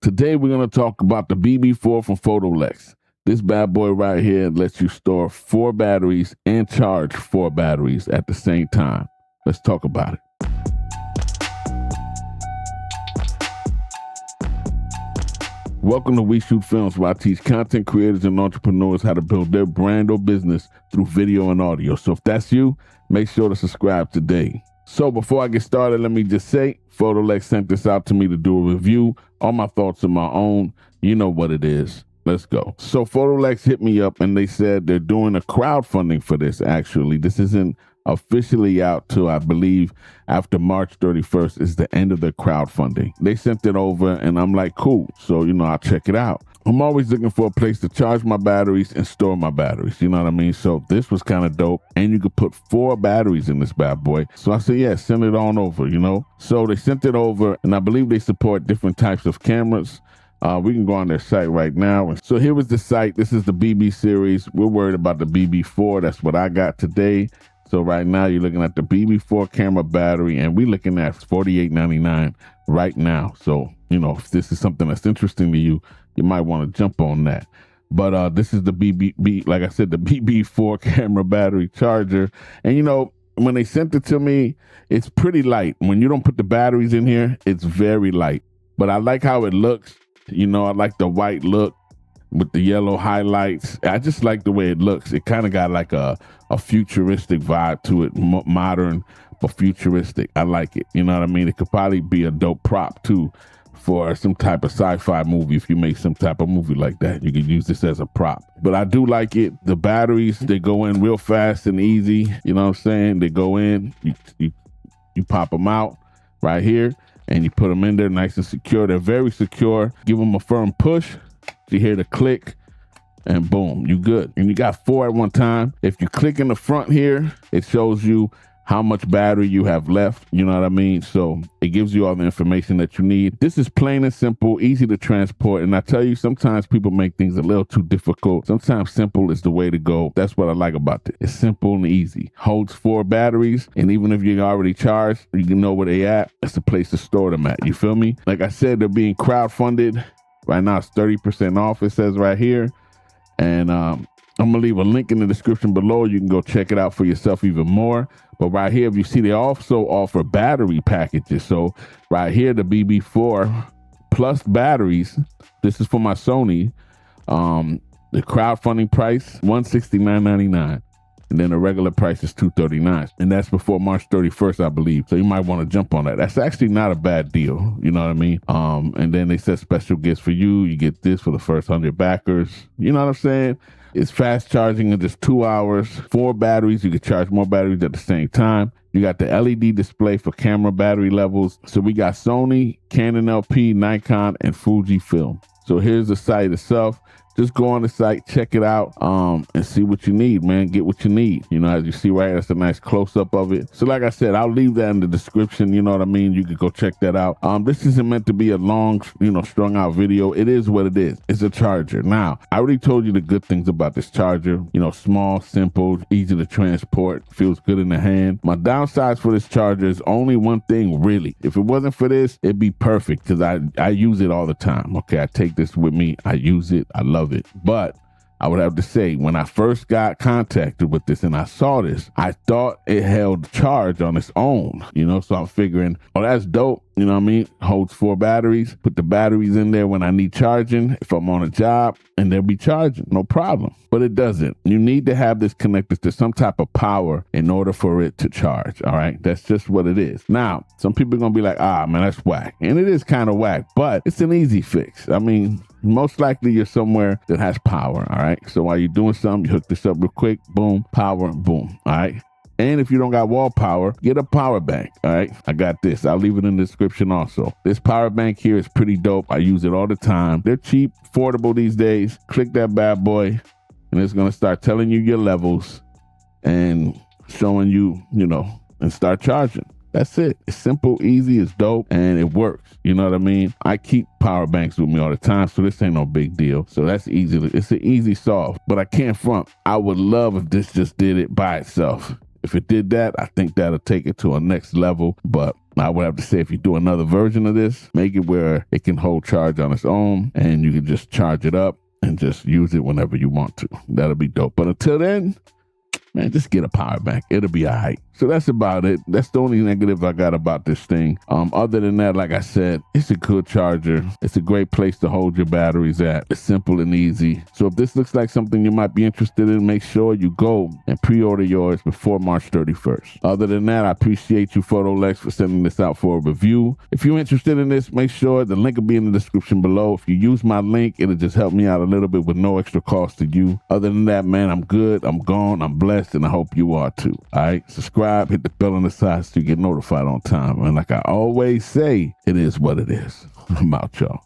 Today we're going to talk about the BB4 from Photolex. This bad boy right here lets you store 4 batteries and charge 4 batteries at the same time. Let's talk about it. Welcome to We Shoot Films, where I teach content creators and entrepreneurs how to build their brand or business through video and audio. So if that's you, make sure to subscribe today. So before I get started, let me just say, Photolex sent this out to me to do a review. All my thoughts are my own. You know what it is. Let's go. So Photolex hit me up and they said they're doing a crowdfunding for this, actually. This isn't officially out till, I believe, after March 31st is the end of the crowdfunding. They sent it over and I'm like, cool. So, I'll check it out. I'm always looking for a place to charge my batteries and store my batteries. You know what I mean? So this was kind of dope. And you could put 4 batteries in this bad boy. So I said, yeah, send it on over, So they sent it over and I believe they support different types of cameras. We can go on their site right now. So here was the site. This is the BB series. We're worried about the BB4. That's what I got today. So right now you're looking at the BB4 camera battery and we're looking at $48.99 right now. So, if this is something that's interesting to you, you might want to jump on that. But this is the like I said, the BB4 camera battery charger. And when they sent it to me, it's pretty light. When you don't put the batteries in here, it's very light. But I like how it looks. I like the white look with the yellow highlights. I just like the way it looks. It kind of got like a futuristic vibe to it, modern but futuristic. I like it. You know what I mean? It could probably be a dope prop too for some type of sci-fi movie. If you make some type of movie like that, you could use this as a prop. But I do like it. The batteries, they go in real fast and easy. You know what I'm saying? They go in, you pop them out right here and you put them in there nice and secure. They're very secure. Give them a firm push. You hear the click and boom, you good. And you got 4 at one time. If you click in the front here, it shows you how much battery you have left. You know what I mean? So it gives you all the information that you need. This is plain and simple, easy to transport. And I tell you, sometimes people make things a little too difficult. Sometimes simple is the way to go. That's what I like about it. It's simple and easy. Holds 4 batteries. And even if you're already charged, you can know where they at. That's the place to store them at. You feel me? Like I said, they're being crowdfunded. Right now it's 30% off, it says right here. And I'm going to leave a link in the description below. You can go check it out for yourself even more. But right here, if you see, they also offer battery packages. So right here, the BB4 plus batteries. This is for my Sony. The crowdfunding price, $169.99. And then the regular price is $239. And that's before March 31st, I believe. So you might want to jump on that. That's actually not a bad deal. You know what I mean? And then they said special gifts for you. You get this for the first 100 backers. You know what I'm saying? It's fast charging in just 2 hours. 4 batteries. You can charge more batteries at the same time. You got the LED display for camera battery levels. So we got Sony, Canon LP, Nikon, and Fujifilm. So here's the site itself. Just go on the site, check it out, and see what you need, man. Get what you need. As you see right here, that's a nice close-up of it. So like I said, I'll leave that in the description. You know what I mean? You can go check that out. This isn't meant to be a long, strung out video. It is what it is. It's a charger. Now, I already told you the good things about this charger. Small, simple, easy to transport, feels good in the hand. My downsides for this charger is only one thing, really. If it wasn't for this, it'd be perfect because I use it all the time. Okay, I take this with me. I use it. I love it. But I would have to say, when I first got contacted with this and I saw this, I thought it held charge on its own, so I'm figuring, oh, that's dope. You know what I mean? Holds 4 batteries, put the batteries in there when I need charging, if I'm on a job, and they'll be charging, no problem. But it doesn't. You need to have this connected to some type of power in order for it to charge, all right? That's just what it is. Now, some people are going to be like, man, that's whack. And it is kind of whack, but it's an easy fix. I mean, most likely you're somewhere that has power, all right? So while you're doing something, you hook this up real quick, boom, power, boom, all right? And if you don't got wall power, get a power bank, all right? I got this. I'll leave it in the description also. This power bank here is pretty dope. I use it all the time. They're cheap, affordable these days. Click that bad boy, and it's going to start telling you your levels and showing you, and start charging. That's it. It's simple, easy, it's dope, and it works. You know what I mean? I keep power banks with me all the time, so this ain't no big deal. So that's easy. It's an easy solve, but I can't front. I would love if this just did it by itself. If it did that, I think that'll take it to a next level. But I would have to say, if you do another version of this, make it where it can hold charge on its own and you can just charge it up and just use it whenever you want to. That'll be dope. But until then, man, just get a power bank. It'll be all right. So that's about it. That's the only negative I got about this thing. Other than that, like I said, it's a good charger. It's a great place to hold your batteries at. It's simple and easy. So if this looks like something you might be interested in, make sure you go and pre-order yours before March 31st. Other than that, I appreciate you, Photolex, for sending this out for a review. If you're interested in this, make sure the link will be in the description below. If you use my link, it'll just help me out a little bit with no extra cost to you. Other than that, man, I'm good. I'm gone. I'm blessed, and I hope you are too. All right, subscribe. Hit the bell on the side so you get notified on time. And like I always say, it is what it is. I'm out, y'all.